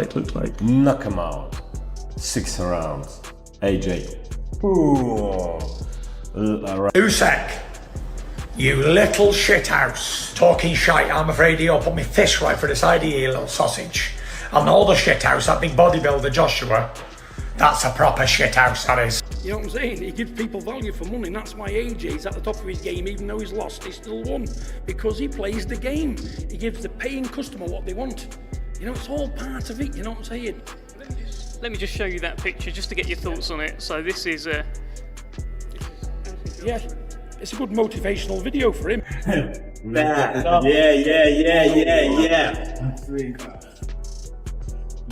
it looks like. Knock him out. 6 rounds. AJ. Ooh. Usyk, you little shithouse. Talking shite, I'm afraid he'll put me fist right for the side of you, little sausage. And all the shithouse, that big bodybuilder Joshua, that's a proper shithouse, that is. You know what I'm saying? He gives people value for money, and that's why AJ's at the top of his game. Even though he's lost, he's still won. Because he plays the game. He gives the paying customer what they want. You know, it's all part of it, you know what I'm saying? Let me just show you that picture, just to get your thoughts on it. So this is Yeah, it's a good motivational video for him.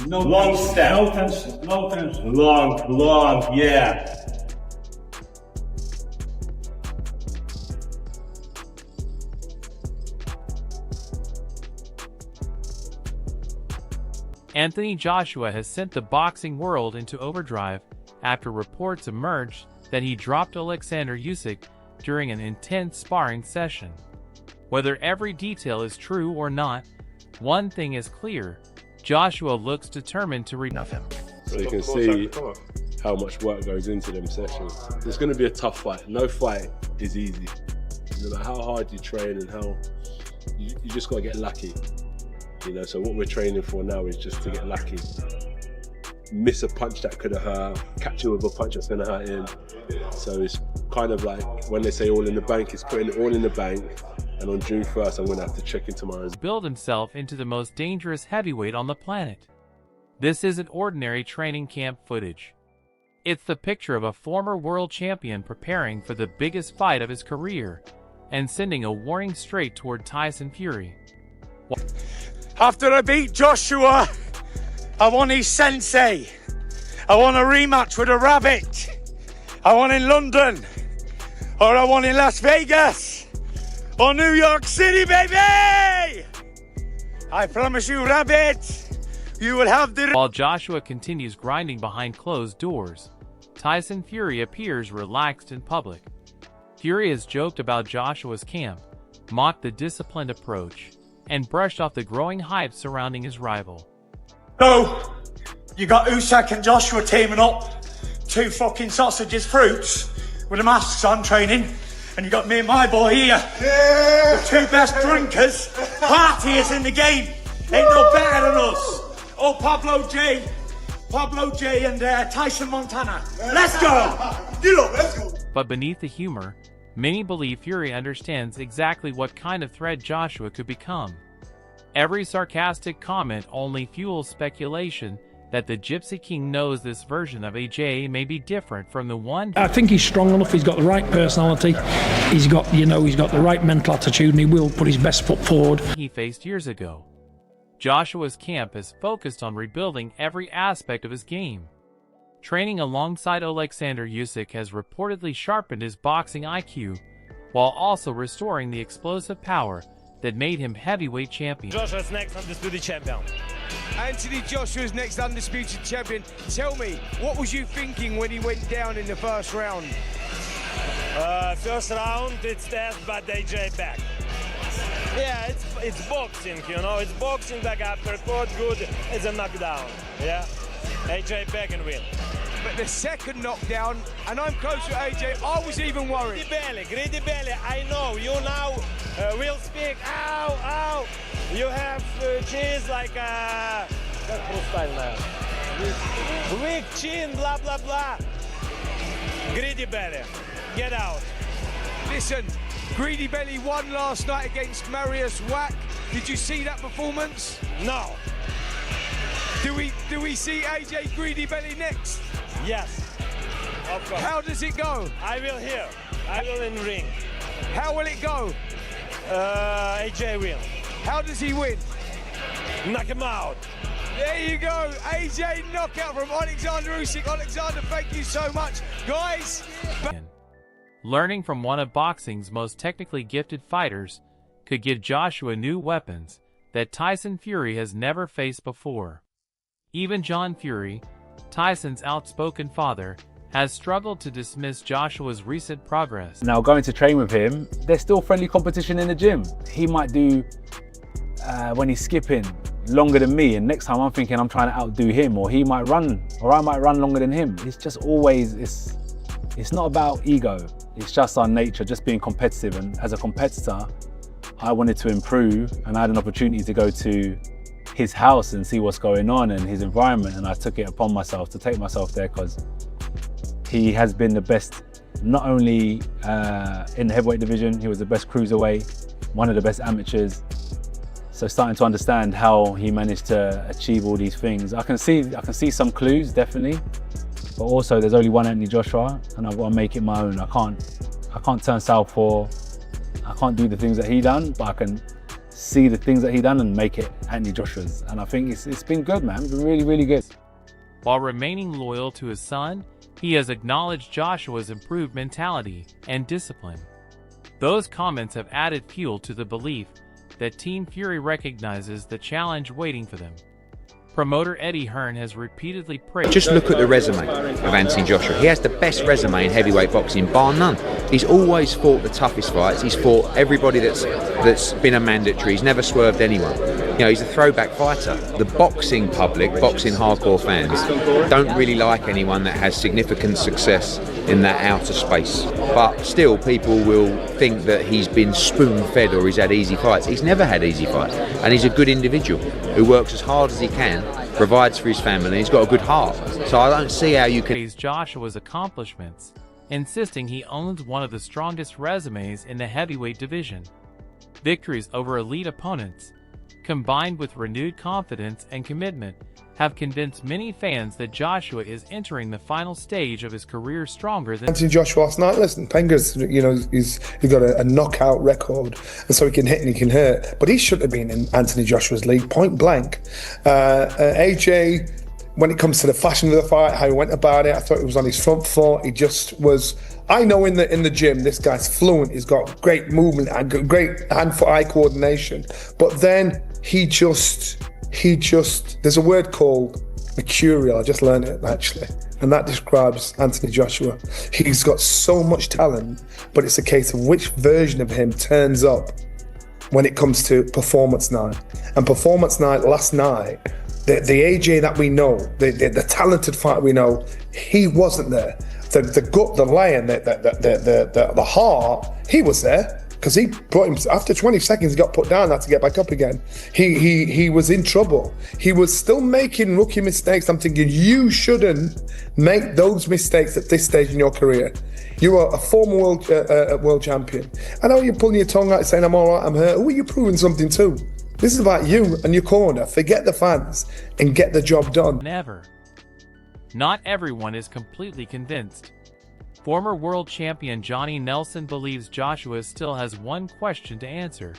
No long step. No tension. No tension. Long, yeah. Anthony Joshua has sent the boxing world into overdrive after reports emerged that he dropped Oleksandr Usyk during an intense sparring session. Whether every detail is true or not, one thing is clear: Joshua looks determined to reach him. So you can see how much work goes into them sessions. It's going to be a tough fight. No fight is easy. No matter how hard you train and how you just got to get lucky. You know, so what we're training for now is just to get lucky. Miss a punch that could have hurt, catch you with a punch that's going to hurt him. So it's kind of like when they say all in the bank, it's putting it all in the bank. And on June 1st, I'm going to have to check into my... Build himself into the most dangerous heavyweight on the planet. This isn't ordinary training camp footage. It's the picture of a former world champion preparing for the biggest fight of his career and sending a warning straight toward Tyson Fury. After I beat Joshua, I want his sensei. I want a rematch with a rabbit. I want in London, or I want in Las Vegas, or New York City, baby! I promise you, rabbit, you will have the... While Joshua continues grinding behind closed doors, Tyson Fury appears relaxed in public. Fury has joked about Joshua's camp, mocked the disciplined approach, and brushed off the growing hype surrounding his rival. So, you got Usyk and Joshua teaming up, two fucking sausages, fruits, with the masks on training, and you got me and my boy here, the two best drinkers, partiers in the game, ain't no better than us. Oh, Pablo J and Tyson Montana. Let's go! Let's go! But beneath the humor, many believe Fury understands exactly what kind of threat Joshua could become. Every sarcastic comment only fuels speculation that the Gypsy King knows this version of AJ may be different from the one. I think he's strong enough, he's got the right personality, he's got the right mental attitude, and he will put his best foot forward. He faced years ago. Joshua's camp is focused on rebuilding every aspect of his game. Training alongside Oleksandr Usyk has reportedly sharpened his boxing IQ, while also restoring the explosive power that made him heavyweight champion. Joshua's next undisputed champion. Anthony Joshua's next undisputed champion. Tell me, what was you thinking when he went down in the first round? First round, it's death, but AJ back. Yeah, it's boxing, you know, it's boxing, back uppercut, good, it's a knockdown, yeah? AJ back and win. But the second knockdown, and I'm close to AJ, I was even worried. Greedy belly, I know, you now will speak, ow, you have cheese like weak chin, blah, blah, blah. Greedy belly, get out. Listen, Greedy Belly won last night against Marius Wack. Did you see that performance? No. Do we see AJ Greedy Belly next? Yes, of course. How does it go? I will here. I will in ring. How will it go? AJ win. How does he win? Knock him out. There you go. AJ knockout from Oleksandr Usyk. Oleksandr, thank you so much. Guys. Learning from one of boxing's most technically gifted fighters could give Joshua new weapons that Tyson Fury has never faced before. Even John Fury, Tyson's outspoken father, has struggled to dismiss Joshua's recent progress. Now going to train with him, there's still friendly competition in the gym. He might do, when he's skipping longer than me, and next time I'm thinking I'm trying to outdo him, or he might run, or I might run longer than him. It's just always, it's not about ego. It's just our nature, just being competitive. And as a competitor, I wanted to improve, and I had an opportunity to go to his house and see what's going on and his environment, and I took it upon myself to take myself there, because he has been the best, not only in the heavyweight division, he was the best cruiserweight, one of the best amateurs. So starting to understand how he managed to achieve all these things. I can see some clues, definitely, but also there's only one Anthony Joshua, and I've got to make it my own. I can't turn southpaw. I can't do the things that he done, but I can see the things that he done and make it Anthony Joshua's. And I think it's been good, man. It's been really, really good. While remaining loyal to his son, he has acknowledged Joshua's improved mentality and discipline. Those comments have added fuel to the belief that Team Fury recognizes the challenge waiting for them. Promoter Eddie Hearn has repeatedly praised... Just look at the resume of Anthony Joshua. He has the best resume in heavyweight boxing, bar none. He's always fought the toughest fights. He's fought everybody that's been a mandatory. He's never swerved anyone. You know, he's a throwback fighter. The boxing public, boxing hardcore fans, don't really like anyone that has significant success in that outer space. But still, people will think that he's been spoon-fed or he's had easy fights. He's never had easy fights. And he's a good individual who works as hard as he can, provides for his family, and he's got a good heart. So I don't see how you can... praise Joshua's accomplishments, insisting he owns one of the strongest resumes in the heavyweight division. Victories over elite opponents, combined with renewed confidence and commitment, have convinced many fans that Joshua is entering the final stage of his career stronger than... Anthony Joshua last night, listen, Penga's, you know, he's got a knockout record, and so he can hit and he can hurt, but he shouldn't have been in Anthony Joshua's league, point blank. AJ, when it comes to the fashion of the fight, how he went about it, I thought he was on his front foot. He just was... I know in the gym, this guy's fluent, he's got great movement and great hand-foot-eye coordination, but then he just, there's a word called mercurial, I just learned it actually, and that describes Anthony Joshua. He's got so much talent, but it's a case of which version of him turns up when it comes to performance night. And performance night last night, the AJ that we know, the talented fighter we know, he wasn't there. The gut, the lion, the heart, he was there. Because he brought him, after 20 seconds, he got put down, had to get back up again. He was in trouble. He was still making rookie mistakes. I'm thinking, you shouldn't make those mistakes at this stage in your career. You are a former world champion. I know you're pulling your tongue out saying, I'm all right, I'm hurt. Who are you proving something to? This is about you and your corner. Forget the fans and get the job done. Never. Not everyone is completely convinced. Former world champion Johnny Nelson believes Joshua still has one question to answer.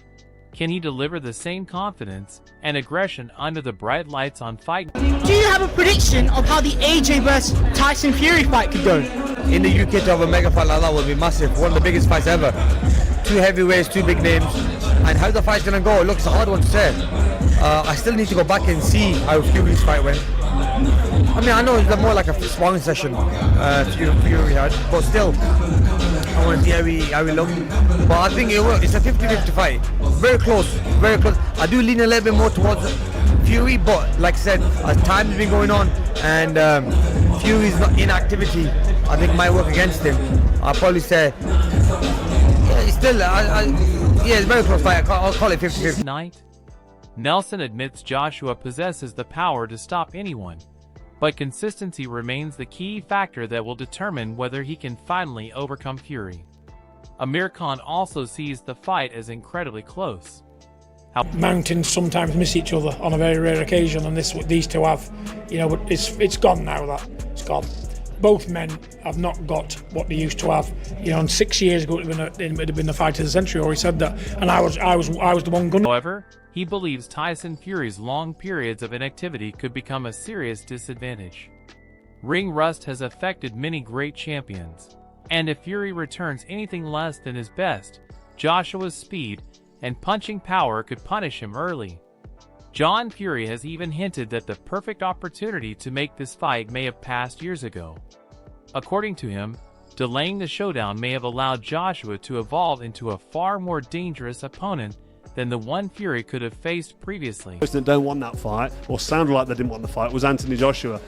Can he deliver the same confidence and aggression under the bright lights on Fight? Do you have a prediction of how the AJ vs Tyson Fury fight could go? In the UK, to have a mega fight like that would be massive. One of the biggest fights ever. Two heavyweights, two big names. And how the fight's going to go, look, it's a hard one to say. I still need to go back and see how Fury's fight went. I mean, I know it's more like a sparring session Fury had, but still, I want to see how he looked. But I think it's a 50-50 fight. Very close, very close. I do lean a little bit more towards Fury, but like I said, as time's been going on and Fury's inactivity, I think might work against him. I'll probably say, yeah, it's still, yeah, it's a very close fight. I'll call it 50-50. Night. Nelson admits Joshua possesses the power to stop anyone, but consistency remains the key factor that will determine whether he can finally overcome Fury. Amir Khan also sees the fight as incredibly close. Mountains sometimes miss each other on a very rare occasion, and these two have, you know, but it's gone now. It's gone. Both men have not got what they used to have. You know, and 6 years ago it would have been the fight of the century, or he said that, and I was the one gunning. However, he believes Tyson Fury's long periods of inactivity could become a serious disadvantage. Ring rust has affected many great champions, and if Fury returns anything less than his best, Joshua's speed and punching power could punish him early. John Fury has even hinted that the perfect opportunity to make this fight may have passed years ago. According to him, delaying the showdown may have allowed Joshua to evolve into a far more dangerous opponent than the one Fury could have faced previously. The person that don't want that fight, or sounded like they didn't want the fight, was Anthony Joshua.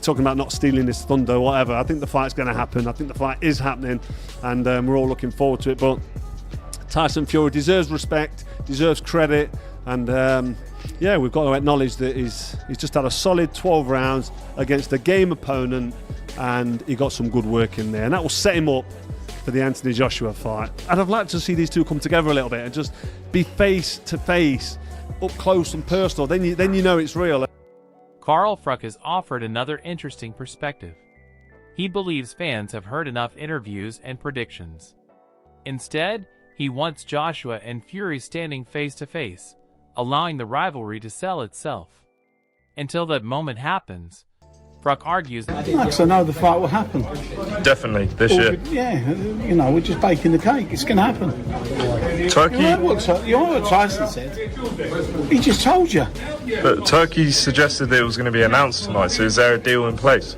Talking about not stealing his thunder or whatever. I think the fight's going to happen. I think the fight is happening, and we're all looking forward to it. But Tyson Fury deserves respect, deserves credit, and yeah, we've got to acknowledge that he's just had a solid 12 rounds against a game opponent, and he got some good work in there, and that will set him up for the Anthony Joshua fight. And I'd like to see these two come together a little bit and just be face to face, up close and personal. Then you know it's real. Carl Fruck has offered another interesting perspective. He believes fans have heard enough interviews and predictions. Instead, he wants Joshua and Fury standing face to face, allowing the rivalry to sell itself. Until that moment happens, Fruck argues that because I know the fight will happen. Definitely, this year. Yeah, you know, we're just baking the cake. It's going to happen. Turkey. You know what Tyson said? He just told you. But Turkey suggested that it was going to be announced tonight, so is there a deal in place?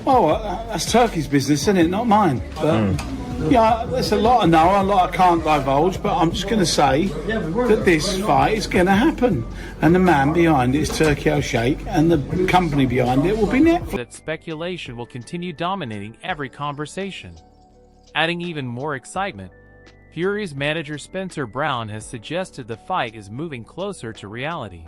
Oh, that's Turkey's business, isn't it? Not mine. But yeah, there's a lot I know, a lot I can't divulge, but I'm just going to say that this fight is going to happen. And the man behind it is Turki Al-Sheikh, and the company behind it will be Netflix. That speculation will continue dominating every conversation. Adding even more excitement, Fury's manager Spencer Brown has suggested the fight is moving closer to reality.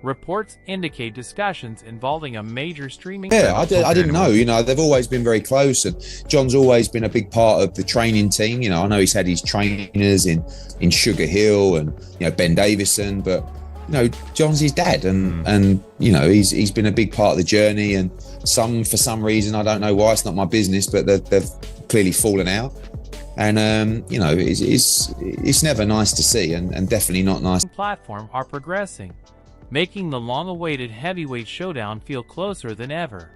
Reports indicate discussions involving a major streaming... Yeah, I didn't know. You know, they've always been very close, and John's always been a big part of the training team. You know, I know he's had his trainers in Sugar Hill and, you know, Ben Davison, but, you know, John's his dad, and you know, he's been a big part of the journey, and for some reason, I don't know why, it's not my business, but they've clearly fallen out. And, you know, it's never nice to see, and definitely not nice. Platform are progressing, making the long-awaited heavyweight showdown feel closer than ever.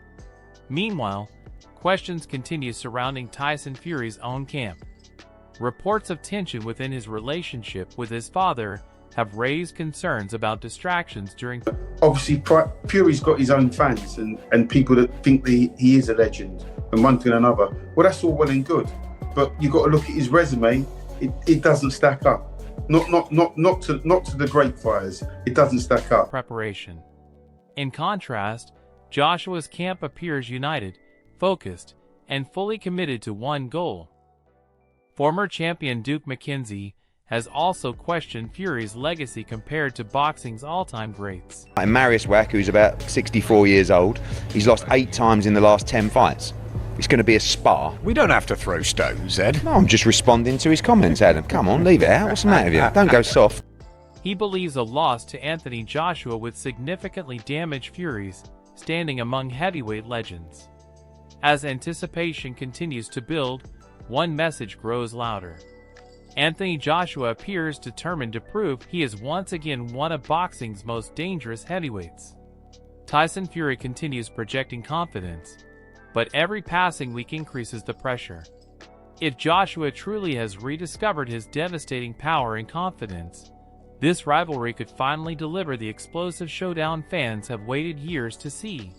Meanwhile, questions continue surrounding Tyson Fury's own camp. Reports of tension within his relationship with his father have raised concerns about distractions during... Obviously, Fury's got his own fans and people that think that he is a legend, and one thing and another. Well, that's all well and good, but you've got to look at his resume. It doesn't stack up. Not to the great fighters. It doesn't stack up. Preparation. In contrast, Joshua's camp appears united, focused, and fully committed to one goal. Former champion Duke McKenzie has also questioned Fury's legacy compared to boxing's all-time greats. And Marius Wack, who's about 64 years old, he's lost 8 times in the last 10 fights. It's going to be a spar. We don't have to throw stones, Ed. No, I'm just responding to his comments, Adam. Come on, leave it out. What's the matter with you? Don't go soft. He believes a loss to Anthony Joshua would significantly damage Fury's standing among heavyweight legends. As anticipation continues to build, one message grows louder. Anthony Joshua appears determined to prove he is once again one of boxing's most dangerous heavyweights. Tyson Fury continues projecting confidence, but every passing week increases the pressure. If Joshua truly has rediscovered his devastating power and confidence, this rivalry could finally deliver the explosive showdown fans have waited years to see.